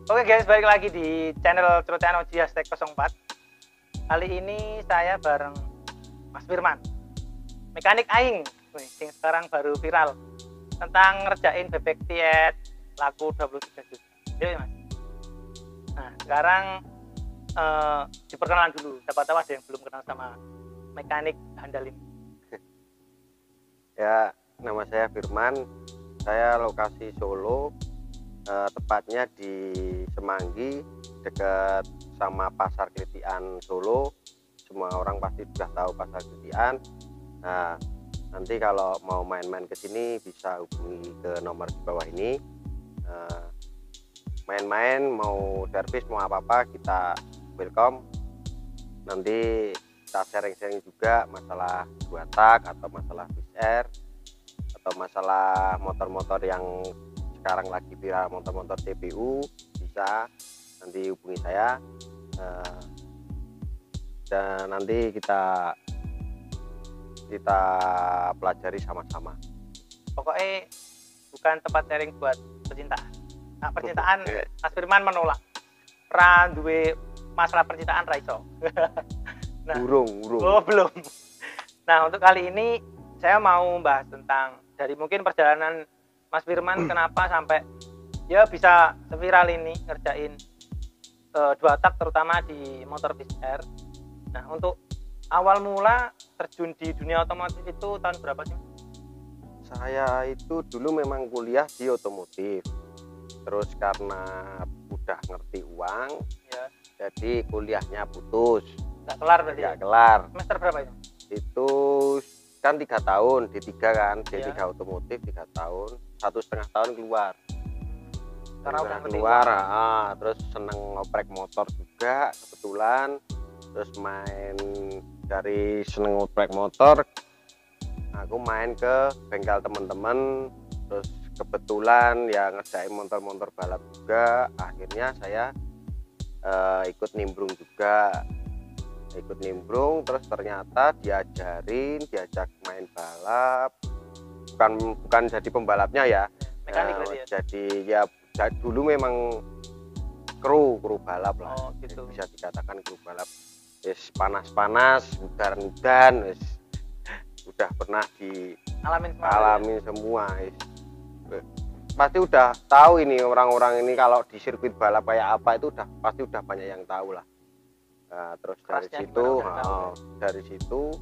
Oke guys, balik lagi di channel Celotehan Oji #04. Kali ini saya bareng Mas Firman, mekanik aing, yang sekarang baru viral tentang ngerjain bebek tiet laku 23 juta. Iya Mas. Nah sekarang diperkenalan dulu, siapa tahu ada yang belum kenal sama mekanik handal ini. Ya, nama saya Firman. Saya lokasi Solo, tepatnya di Semanggi, dekat sama Pasar Kritian Solo. Semua orang pasti sudah tahu Pasar Kritian. Nah, nanti kalau mau main-main ke sini bisa hubungi ke nomor di bawah ini. Main-main, mau servis, mau apa-apa, kita welcome. Nanti kita sharing-sharing juga masalah dua tak atau masalah PCR atau masalah motor-motor yang sekarang lagi viral, motor-motor CPU, bisa nanti hubungi saya, dan nanti kita pelajari sama-sama. Pokoknya bukan tempat sharing buat percintaan. Nah percintaan Mas Firman menolak. Pra duwe masalah percintaan raiso. Nah, burung. Oh belum. Nah untuk kali ini saya mau bahas tentang dari mungkin perjalanan Mas Firman kenapa sampai ya bisa seviral ini ngerjain dua tak terutama di motor PCR. Nah untuk awal mula terjun di dunia otomotif itu tahun berapa sih? Saya itu dulu memang kuliah di otomotif, terus karena udah ngerti uang Ya. jadi kuliahnya putus, Nggak kelar berarti? nggak kelar. Semester berapa itu? Itu kan 3 tahun, D3 kan, D3 Ya. otomotif 3 tahun, 1,5 tahun keluar. Karena udah ngerti keluar, uang. terus seneng ngoprek motor juga kebetulan, terus main dari seneng ngoprek motor, aku main ke bengkel teman-teman, terus kebetulan ya ngerjain motor-motor balap juga, akhirnya saya ikut nimbrung juga. Terus ternyata diajak main balap, bukan jadi pembalapnya ya, Mekanik berarti ya? jadi ya dulu memang kru balap lah. Oh gitu. Bisa dikatakan kru balap. Panas udan udah pernah Alamin semua. Pasti udah tahu ini orang-orang ini kalau di sirkuit balap kayak apa, itu pasti udah banyak yang tahu lah. Nah, terus Kerasnya dari situ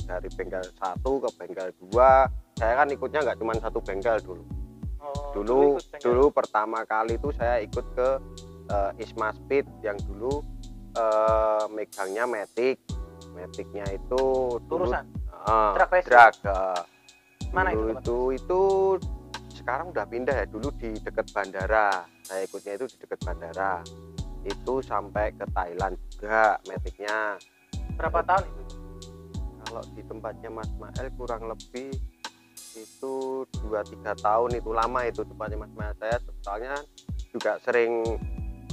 dari bengkel 1 ke bengkel 2, saya kan ikutnya nggak cuma satu bengkel dulu. Dulu pertama kali itu saya ikut ke Isma Speed yang dulu megangnya Maticnya itu Urusan drag. Mana itu sekarang udah pindah ya, dulu di dekat bandara. Saya ikutnya itu di dekat bandara. Itu sampai ke Thailand juga Maticnya. berapa tahun itu? Kalau di tempatnya Mas Mael kurang lebih itu 2-3 tahun, itu lama itu tempatnya Mas Mael. Saya soalnya juga sering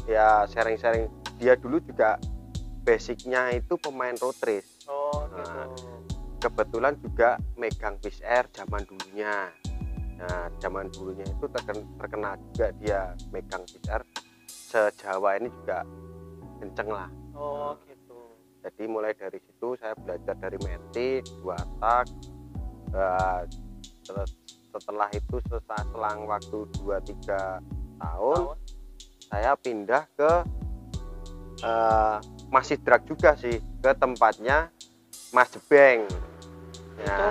ya sharing-sharing. Dia dulu juga basicnya itu pemain road race. Oh Nah, gitu. kebetulan juga megang PCR zaman dulunya. Nah zaman dulunya itu terkenal juga dia megang PCR se-Jawa ini juga kenceng lah. Oh gitu. Jadi mulai dari situ saya belajar dari Matic, 2 tak. Setelah itu selang waktu 2-3 tahun saya pindah ke masih drag juga sih, ke tempatnya Mas Jebeng. Itu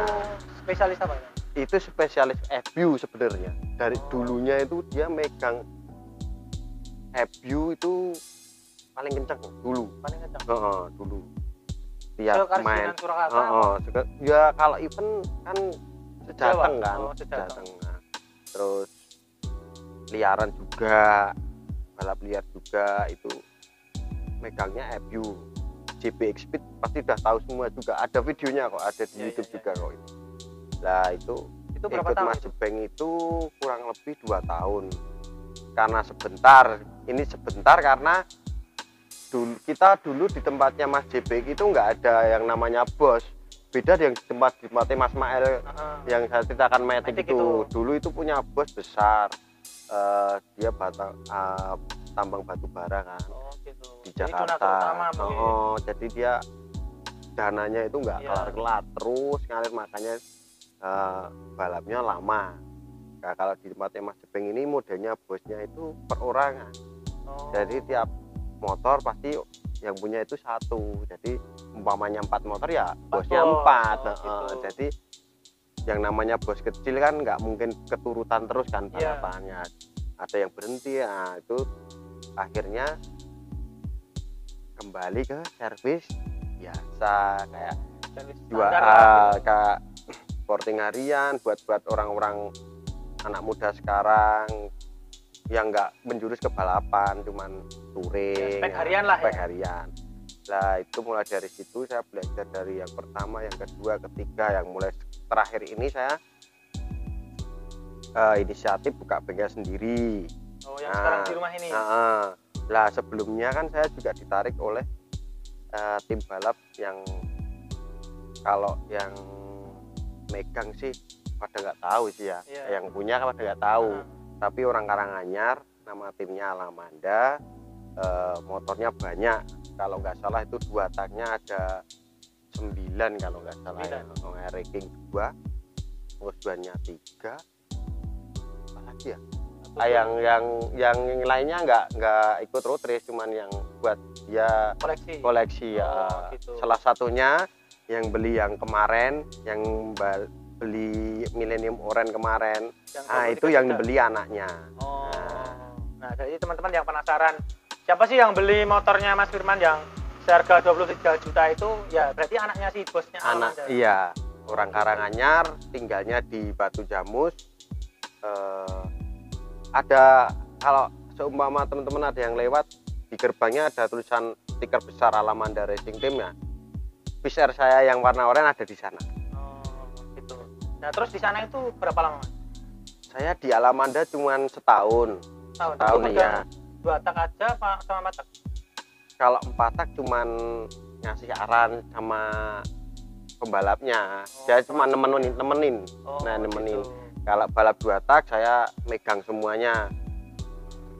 spesialis apa ya? Itu spesialis EBU sebenarnya. Dari dulunya itu dia megang EBU itu paling kencang dulu. Paling kencang. Dulu. Tiap main. Surakarta. Ya kalau event kan Sejateng kan. Sejateng. Nah, terus liaran juga, balap liar juga, itu megangnya EBU. JBX Speed pasti udah tahu semua juga, ada videonya kok, ada di YouTube juga kok itu. Lah itu berapa ikut tahun Mas itu? Jebeng itu kurang lebih 2 tahun. Karena sebentar karena kita dulu di tempatnya Mas Jebeng itu nggak ada yang namanya bos. Beda yang di tempatnya Mas Mael yang saya ceritakan Matic itu. Dulu itu punya bos besar. dia tambang batu bara kan Gitu. di Jadi donatur Jakarta. utama mungkin. Jadi dia dananya itu nggak Iya. kelar-kelar terus ngalir, makanya balapnya lama. Nah, kalau di tempatnya Mas Jepeng ini modelnya bosnya itu perorangan. Jadi tiap motor pasti yang punya itu satu. Jadi umpamanya 4 motor ya bosnya 4. Gitu. Jadi yang namanya bos kecil kan nggak mungkin keturutan terus kan Iya. balapannya. Ada yang berhenti, ya itu akhirnya kembali ke servis biasa kayak Servis dua standar lah, gitu. kayak porting harian buat orang-orang anak muda sekarang yang nggak menjurus ke balapan, cuman touring, spek harian lah spek ya. harian. Nah itu mulai dari situ saya belajar dari yang pertama, yang kedua, ketiga, yang mulai terakhir ini saya inisiatif buka bengkel sendiri. Yang sekarang di rumah ini. Lah sebelumnya kan saya juga ditarik oleh tim balap yang kalau yang megang sih pada nggak tahu sih ya. Yang punya kan pada nggak tahu. Tapi orang Karanganyar, nama timnya Alamanda, motornya banyak. Kalau nggak salah itu 2 taknya ada 9 kalau nggak salah ya. Ranking 2, terus 2-nya 3. Apa lagi ya? Yang lainnya nggak ikut road race, cuman yang buat dia koleksi ya. Gitu. Salah satunya yang beli yang kemarin, yang beli Millennium Orange kemarin, itu yang dibeli anaknya. Nah jadi teman-teman yang penasaran siapa sih yang beli motornya Mas Firman yang seharga 23 juta itu, ya berarti anaknya si bosnya Alamanda. Iya, orang Karanganyar, tinggalnya di Batu Jamus. Ada, kalau seumpama teman-teman ada yang lewat, di gerbangnya ada tulisan stiker besar Alamanda Racing Team ya. PCR saya yang warna oranye ada di sana. Gitu. Nah terus di sana itu berapa lama Mas? Saya di Alamanda cuman setahun ya. 2 tak aja apa sama 4 tak? Kalau 4 tak cuman ngasih arahan sama pembalapnya. Saya cuma nemenin. Nemenin. Gitu. Kalau balap 2 tak saya megang semuanya,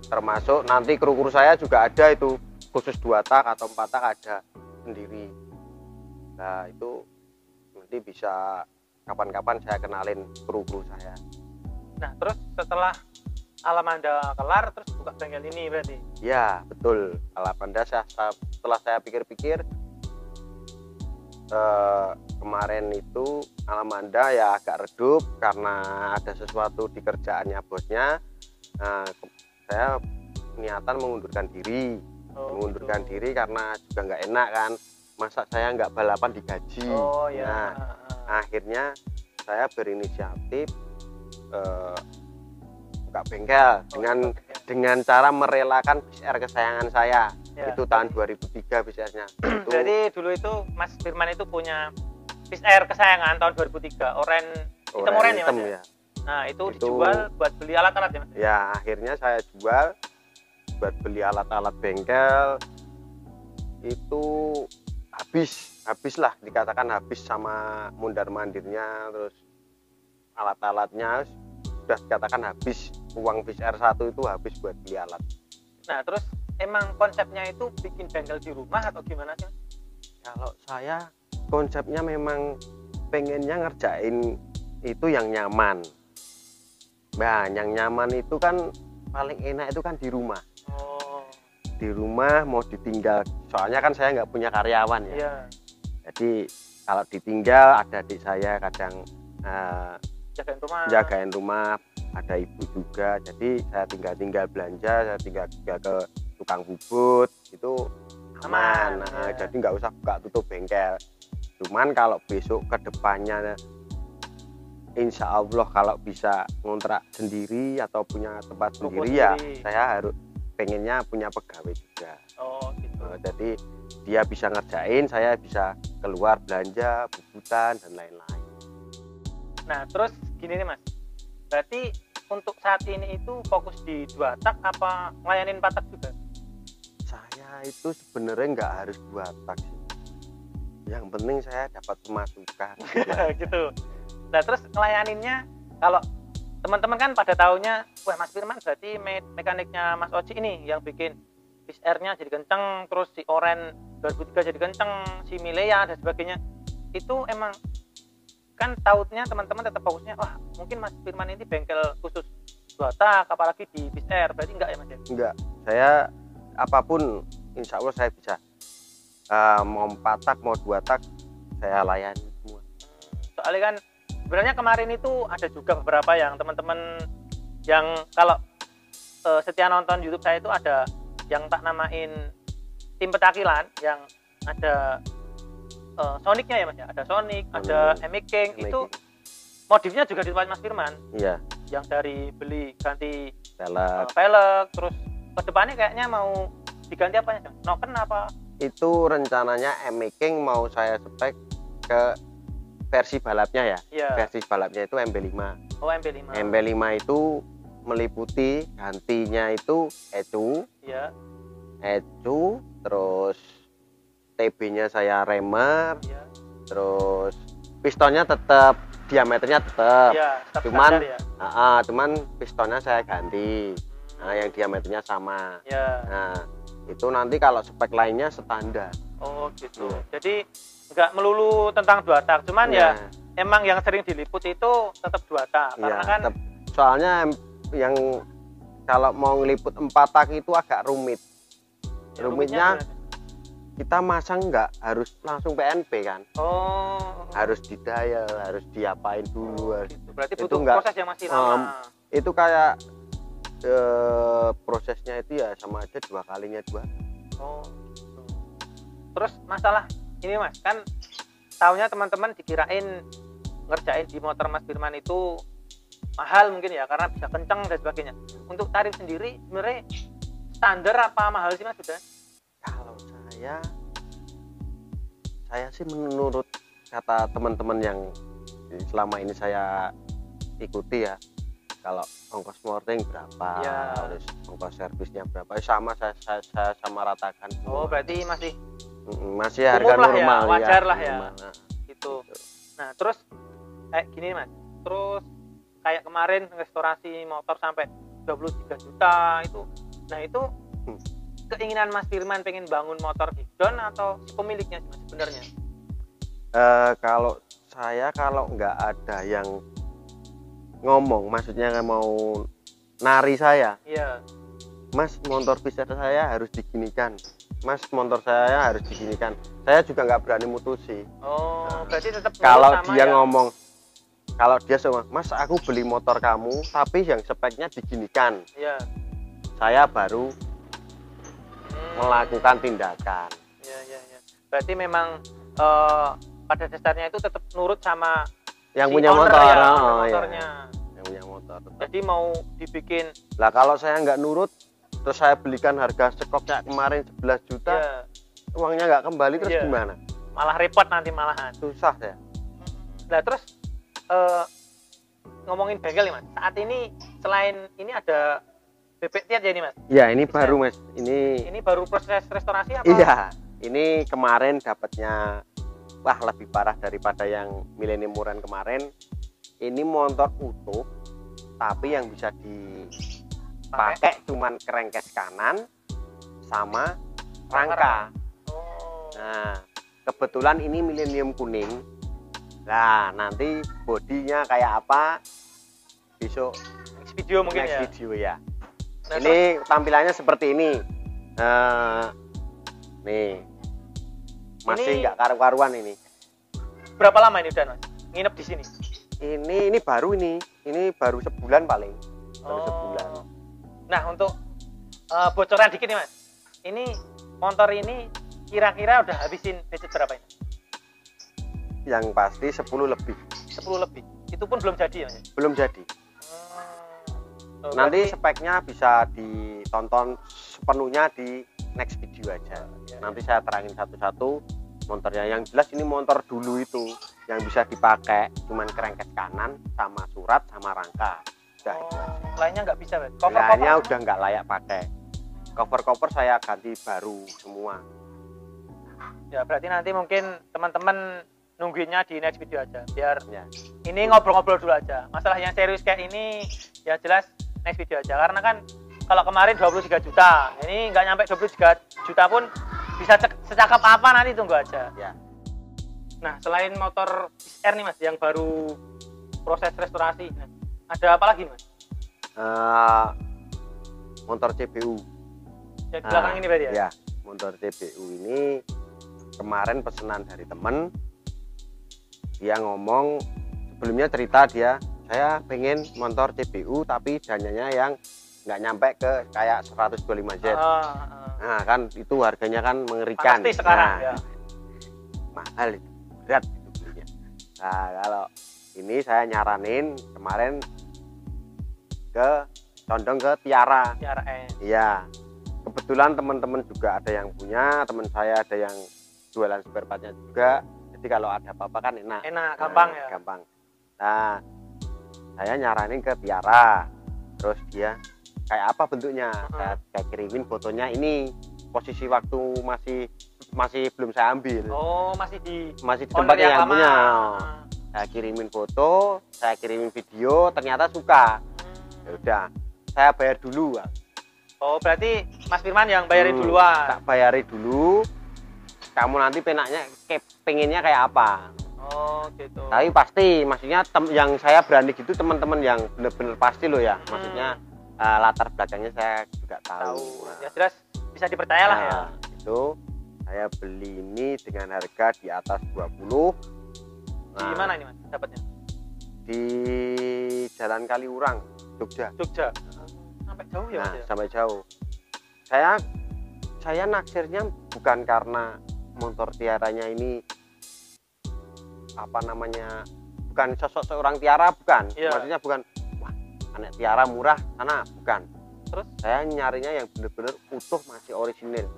termasuk nanti kru-kru saya juga ada itu khusus 2 tak atau 4 tak ada sendiri. Nah itu nanti bisa kapan-kapan saya kenalin kru-kru saya. Nah terus setelah Alamanda kelar terus buka bengkel ini berarti? Ya betul, Alamanda setelah saya pikir-pikir, kemarin itu Alamanda ya agak redup karena ada sesuatu di kerjaannya bosnya. Saya niatan mengundurkan diri. Mengundurkan diri karena juga nggak enak kan, masa saya nggak balapan digaji. Akhirnya saya berinisiatif buka bengkel dengan cara merelakan PCR kesayangan saya. Itu tahun 2003 PCR-nya. Jadi dulu itu Mas Firman itu punya PCR kesayangan tahun 2003, hitam oranye ya Mas ya? Nah itu dijual buat beli alat-alat ya Mas? Ya akhirnya saya jual buat beli alat-alat bengkel. Itu habis lah, dikatakan habis sama mundar-mandirnya, terus alat-alatnya sudah dikatakan habis. Uang PCR 1 itu habis buat beli alat. Nah terus emang konsepnya itu bikin bengkel di rumah atau gimana sih? Kalau saya konsepnya memang pengennya ngerjain itu yang nyaman. Nah yang nyaman itu kan paling enak itu kan di rumah. Di rumah mau ditinggal, soalnya kan saya nggak punya karyawan ya. Jadi kalau ditinggal ada adik saya kadang jagain rumah, ada ibu juga, jadi saya tinggal belanja, saya tinggal ke tukang bubut itu aman. Jadi nggak usah buka tutup bengkel. Cuman kalau besok ke depannya insya Allah kalau bisa ngontrak sendiri atau punya tempat sendiri ya saya harus pengennya punya pegawai juga. Gitu. Jadi dia bisa ngerjain, saya bisa keluar belanja, bubutan dan lain-lain. Nah terus gini nih Mas, berarti untuk saat ini itu fokus di 2 tak apa ngelayanin 4 tak juga? Saya itu sebenarnya nggak harus 2 tak sih. Yang penting saya dapat pemasukan. Gitu. Nah terus ngelayaninnya kalau teman-teman kan pada taunya, wah Mas Firman berarti mekaniknya Mas Oji ini yang bikin Fish Air-nya jadi kenceng, terus si Oren 2003 jadi kenceng, si Milea dan sebagainya. Itu emang kan tautnya teman-teman tetap fokusnya, wah mungkin Mas Firman ini bengkel khusus 2 tak, apalagi di Fish Air, berarti enggak ya Mas? Enggak, saya apapun insya Allah saya bisa. Mau 4 tak, mau 2 tak, saya layani semua. Soalnya kan sebenarnya kemarin itu ada juga beberapa yang teman-teman yang kalau setia nonton YouTube saya itu ada yang tak namain tim petakilan, yang ada Sonicnya ya Mas ya, ada Sonic, ada Emi King, itu modifnya juga di tempat Mas Firman. Iya. Yang dari beli ganti velg, terus kedepannya kayaknya mau diganti apanya? Noken apa? Itu rencananya Emi King mau saya spek ke versi balapnya ya. Iya. Versi balapnya itu MB5. Oh, MB5. MB5 itu meliputi gantinya itu ECU. Iya. ECU, terus TB-nya saya remer. Iya. Terus pistonnya tetap, diameternya tetap. Iya, cuman ya? Cuman pistonnya saya ganti. Nah, yang diameternya sama. Iya. Nah, itu nanti kalau spek lainnya standar. Oh gitu. Jadi nggak melulu tentang 2 tak, cuman ya emang yang sering diliput itu tetap 2 tak. Karena kan soalnya yang kalau mau ngeliput 4 tak itu agak rumit. Ya, rumitnya kita masang nggak harus langsung PNP kan. Oh. Harus didial, harus diapain dulu. Gitu. Berarti butuh proses yang masih lama. Itu kayak prosesnya itu ya sama aja 2 kalinya 2. Oh gitu. Terus masalah ini Mas, kan tahunya teman-teman dikirain ngerjain di motor Mas Firman itu mahal mungkin ya, karena bisa kenceng dan sebagainya. Untuk tarif sendiri sebenarnya standar apa mahal sih Mas? Sudah? Kalau saya sih menurut kata teman-teman yang selama ini saya ikuti ya, kalau ongkos morting berapa, terus ongkos servisnya berapa, sama saya sama ratakan. Oh, berarti masih harga normal ya, wajar lah ya. Nah, gitu. Nah, terus kayak gini Mas. Terus kayak kemarin restorasi motor sampai 23 juta itu. Nah, itu keinginan Mas Firman pengen bangun motor hidden atau si pemiliknya sih Mas sebenarnya? Kalau saya nggak ada yang ngomong, maksudnya mau nari saya. Iya. Mas, motor Fish Air saya harus diginikan. Mas, motor saya harus diginikan. Saya juga nggak berani mutusi. Oh, berarti tetap kalau dia ngomong, kalau dia semua, Mas, aku beli motor kamu, tapi yang speknya diginikan. Iya. Saya baru melakukan tindakan. Iya. Berarti memang pada dasarnya itu tetap nurut sama yang si punya motor, ya, motornya. Yang punya motor. Tetap. Jadi mau dibikin. Lah kalau saya nggak nurut, terus saya belikan harga sekopnya kemarin 11 juta, uangnya nggak kembali, terus gimana? Malah repot nanti malahan. Susah ya. Nah terus ngomongin bengkel nih Mas. Saat ini selain ini ada bebek tiat ya ini Mas? Iya, ini baru Mas. Ini baru proses restorasi apa? Iya, ini kemarin dapatnya wah lebih parah daripada yang Millennium Muran kemarin. Ini motor utuh, tapi yang bisa dipakai cuman kerengkes kanan sama rangka. Nah, kebetulan ini Millennium kuning. Nah, nanti bodinya kayak apa? Besok next video mungkin next ya. Video ya. Nah, ini tampilannya seperti ini. Nih, masih nggak karu-karuan ini. Berapa lama ini udah Mas nginep di sini? Ini baru ini baru sebulan paling. Baru sebulan. Nah, untuk bocoran dikit nih Mas. Ini motor ini kira-kira udah habisin budget berapa ini? Yang pasti 10 lebih. 10 lebih. Itu pun belum jadi ya Mas? Belum jadi. Nanti speknya bisa ditonton sepenuhnya di next video aja. Nanti saya terangin satu-satu motornya. Yang jelas ini motor dulu itu yang bisa dipakai cuman kerengkes kanan sama surat sama rangka. Udah itu. Lainnya nggak bisa Mas? Lainnya udah nggak layak pakai. Cover saya ganti baru semua. Ya berarti nanti mungkin teman-teman nungguinnya di next video aja. Biar Ya. ini ngobrol-ngobrol dulu aja. Masalah yang serius kayak ini ya jelas next video aja. Karena kan kalau kemarin 23 juta, ini nggak nyampe 23 juta pun bisa secakap apa nanti tunggu aja. Ya. Nah, selain motor XR nih Mas yang baru proses restorasi, nah, ada apa lagi Mas? Motor CBU. Yang di belakang ini berarti ya? Ya, motor CBU ini kemarin pesanan dari temen. Dia ngomong, sebelumnya cerita dia, saya pengen motor CBU tapi dananya yang nggak nyampe ke kayak 125 Z. Nah kan itu harganya kan mengerikan. Pasti sekarang nah, ya. Mahal itu, berat itu belinya. Nah kalau ini saya nyaranin kemarin condong ke Tiara. Tiara N. Iya, kebetulan teman-teman juga ada yang punya, teman saya ada yang jualan spare partnya juga. Jadi kalau ada apa-apa kan enak. Enak, gampang ya. Gampang. Nah, saya nyaranin ke Tiara. Terus dia kayak apa bentuknya? Saya kirimin fotonya ini. Posisi waktu masih belum saya ambil. Oh, masih di tempat yang lama. punya. Saya kirimin foto, saya kirimin video, ternyata suka. Ya udah, saya bayar dulu. Oh, berarti Mas Firman yang bayarin duluan. Tak bayari dulu. Kamu nanti pengennya kayak apa? Oh, gitu. Tapi pasti, maksudnya yang saya berani gitu teman-teman yang bener-bener pasti loh ya. Maksudnya latar belakangnya saya juga tahu. Ya jelas bisa dipercaya lah ya. Itu saya beli ini dengan harga di atas 20. Di mana ini Mas dapatnya? Di Jalan Kaliurang, Jogja. Sampai jauh ya Mas ya? Sampai jauh. Saya naksirnya bukan karena motor Tiaranya ini bukan sosok seorang Tiara, bukan. Maksudnya bukan wah anak Tiara murah sana, bukan. Terus saya nyarinya yang bener-bener utuh, masih orisinil.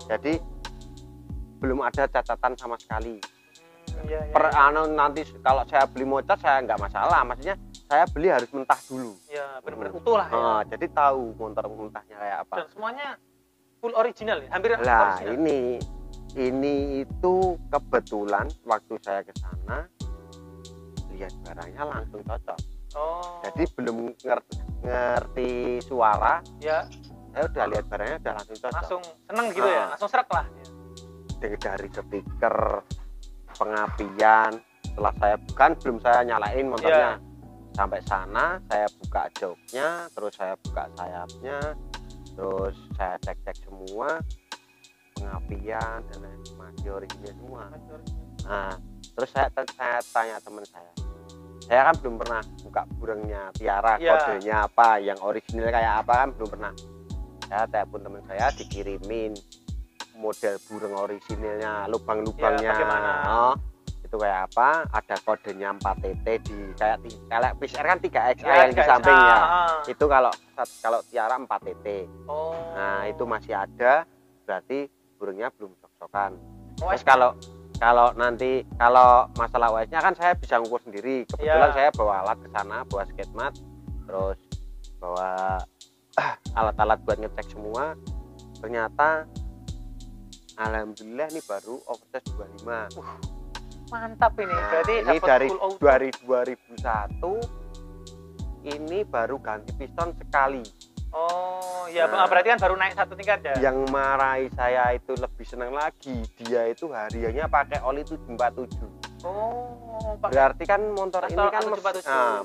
Jadi belum ada catatan sama sekali. Nanti kalau saya beli motor saya nggak masalah, maksudnya saya beli harus mentah dulu. Ya benar-benar utuh lah ya. Jadi tahu motor mentahnya kayak apa. Dan semuanya full original ya, hampir lah original. Ini itu kebetulan waktu saya ke sana lihat barangnya langsung cocok. Jadi belum ngerti suara. Ya. Saya udah lihat barangnya udah langsung cocok. Langsung seneng gitu ya, langsung serak lah. Dari speaker, pengapian, setelah saya belum saya nyalain motornya. Sampai sana saya buka joknya, terus saya buka sayapnya, terus saya cek semua pengapian dan lain masih original semua. Nah terus saya tanya teman saya kan belum pernah buka burungnya Tiara, kodenya apa, yang original kayak apa kan belum pernah. Saya telepon teman saya, dikirimin model burung originalnya, lubang-lubangnya itu kayak apa, ada kodenya 4TT di kayak PCR kan 3XA yang di sampingnya. Itu kalau Tiara 4TT. Nah itu masih ada, berarti burungnya belum cocok-cocokan. Terus kalau masalah OS-nya kan saya bisa ngukur sendiri. Kebetulan saya bawa alat ke sana, bawa skate mat, terus bawa alat-alat buat ngecek semua. Ternyata alhamdulillah ini baru overtest 25. Mantap ini. Berarti ini dari 2001 ini baru ganti piston sekali. Berarti kan baru naik satu tingkat ya. Yang marahi saya itu lebih senang lagi, dia itu hariannya pakai oli 747. Berarti kan motor ini kan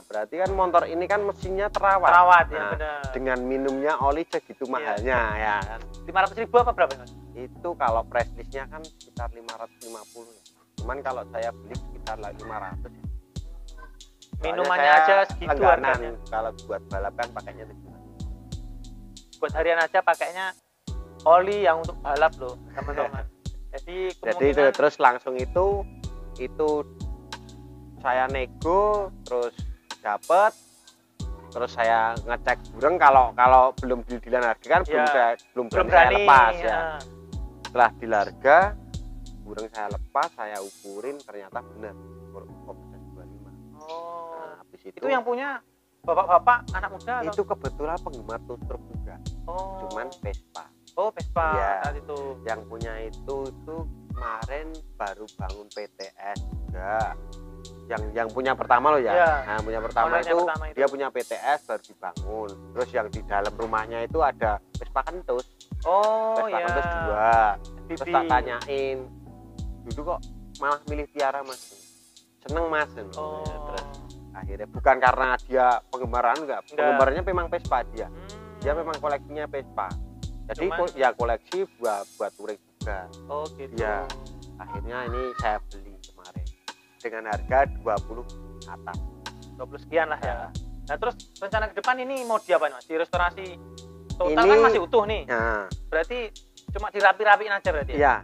berarti kan motor ini kan mesinnya terawat ya benar. Dengan minumnya oli segitu mahalnya ya kan. 500.000 apa berapa Mas? Itu kalau price listnya kan sekitar 550 ya. Cuman kalau saya beli sekitar 500 ya. Minumannya aja segitu harganya. Kalau buat balap kan pakainya 700. Buat harian aja pakainya oli yang untuk balap loh teman-teman. Jadi itu terus langsung itu saya nego, terus dapet, terus saya ngecek burung. Kalau belum di harga kan belum berani saya lepas ya. Setelah di harga burung saya lepas, saya ukurin, ternyata benar overtest 25. Habis itu yang punya bapak-bapak anak muda itu atau? Kebetulan penggemar tour truck juga. Cuman Vespa. Vespa ya, saat itu. Yang punya itu kemarin baru bangun PTS juga. Yang punya pertama loh ya. Iya. Nah, punya pertama Ownernya itu, pertama itu. dia punya PTS baru dibangun. Terus yang di dalam rumahnya itu ada Vespa Kentus. Oh Vespa ya. Kentus 2. Terus tak tanyain, dulu kok malah milih Tiara Mas? Seneng Mas. Oh. Terus akhirnya bukan karena dia penggemar enggak. Penggemarnya memang Vespa dia. Dia memang koleksinya Vespa. Jadi ya koleksi buat touring juga. Oh gitu. Ya. Akhirnya ini saya beli kemarin dengan harga 20 atas. 20 sekian lah ya. Nah terus rencana ke depan ini mau diapain Mas? Di restorasi total Ini, kan masih utuh nih. Nah, Berarti cuma dirapi-rapiin aja berarti ya? iya,